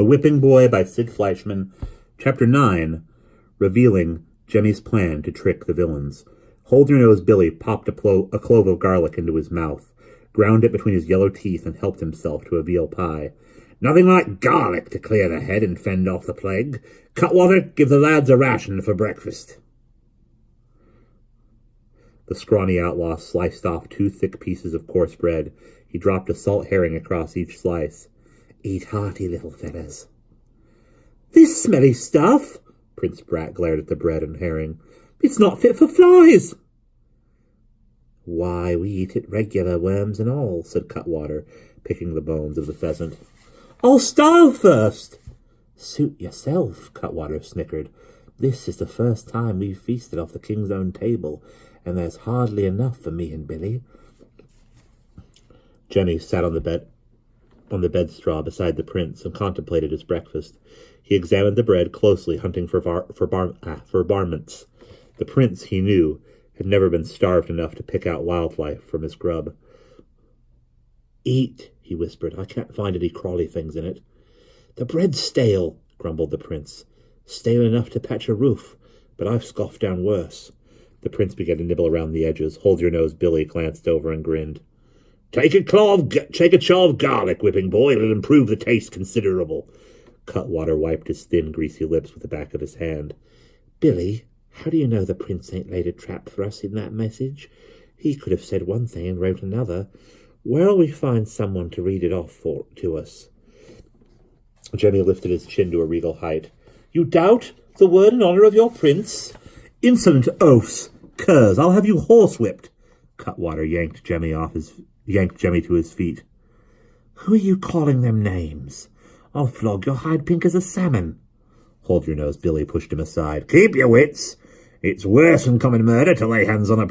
The Whipping Boy by Sid Fleischman. Chapter 9. Revealing Jemmy's plan to trick the villains. Hold-Your-Nose Billy popped a clove of garlic into his mouth, ground it between his yellow teeth, and helped himself to a veal pie. "Nothing like garlic to clear the head and fend off the plague. Cutwater, give the lads a ration for breakfast." The scrawny outlaw sliced off 2 thick pieces of coarse bread. He dropped a salt herring across each slice. "Eat hearty, little fellas." "This smelly stuff!" Prince Brat glared at the bread and herring. "It's not fit for flies." "Why, we eat it regular, worms and all," said Cutwater, picking the bones of the pheasant. "I'll starve first." "Suit yourself," Cutwater snickered. "This is the first time we've feasted off the king's own table, and there's hardly enough for me and Billy." Jemmy sat on the bed straw beside the prince and contemplated his breakfast. He examined the bread closely, hunting for varmints. The prince, he knew, had never been starved enough to pick out wildlife from his grub. "Eat," he whispered. "I can't find any crawly things in it." "The bread's stale," grumbled the prince. "Stale enough to patch a roof, but I've scoffed down worse." The prince began to nibble around the edges. Hold-Your-Nose Billy glanced over and grinned. Take a chaw of garlic, Whipping Boy. It'll improve the taste considerable." Cutwater wiped his thin, greasy lips with the back of his hand. "Billy, how do you know the prince ain't laid a trap for us in that message? He could have said one thing and wrote another. Where'll we find someone to read it off to us?" Jemmy lifted his chin to a regal height. "You doubt the word and honor of your prince? Insolent oafs! Curs, I'll have you horsewhipped." Cutwater yanked Jemmy to his feet. "Who are you calling them names? I'll flog your hide pink as a salmon." Hold-Your-Nose Billy pushed him aside. "Keep your wits. It's worse than common murder to lay hands on a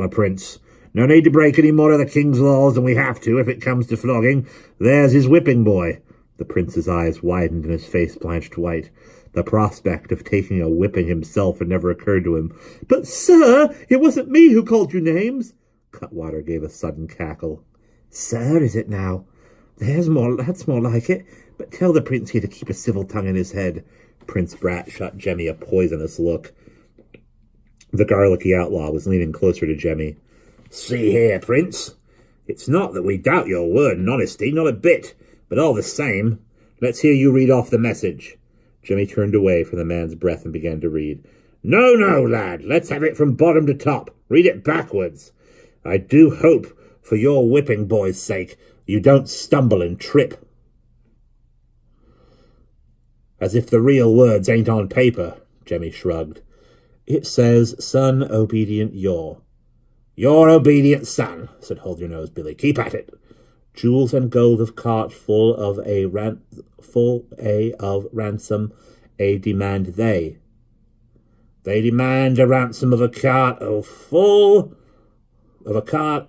prince. No need to break any more of the king's laws than we have to if it comes to flogging. There's his Whipping Boy." The prince's eyes widened and his face blanched white. The prospect of taking a whipping himself had never occurred to him. "But, sir, it wasn't me who called you names." Cutwater gave a sudden cackle. "Sir, is it now? That's more like it. But tell the prince here to keep a civil tongue in his head." Prince Brat shot Jemmy a poisonous look. The garlicky outlaw was leaning closer to Jemmy. "See here, Prince. It's not that we doubt your word and honesty, not a bit. But all the same, let's hear you read off the message." Jemmy turned away from the man's breath and began to read. No, lad. Let's have it from bottom to top. Read it backwards. I do hope, for your Whipping Boy's sake, you don't stumble and trip. As if the real words ain't on paper, Jemmy shrugged. It says, son, obedient, your obedient son, said Hold-Your-Nose Billy. Keep at it. Jewels and gold of cart full of ransom, a demand they. They demand a ransom of a cart a full. The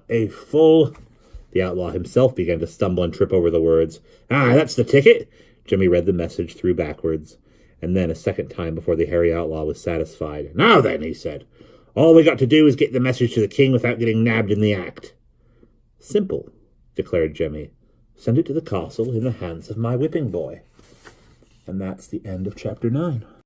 outlaw himself began to stumble and trip over the words. That's the ticket. Jemmy read the message through backwards, and then a second time before the hairy outlaw was satisfied. Now then, he said, all we got to do is get the message to the king without getting nabbed in the act. Simple, declared Jemmy. Send it to the castle in the hands of my Whipping Boy. And that's the end of chapter 9.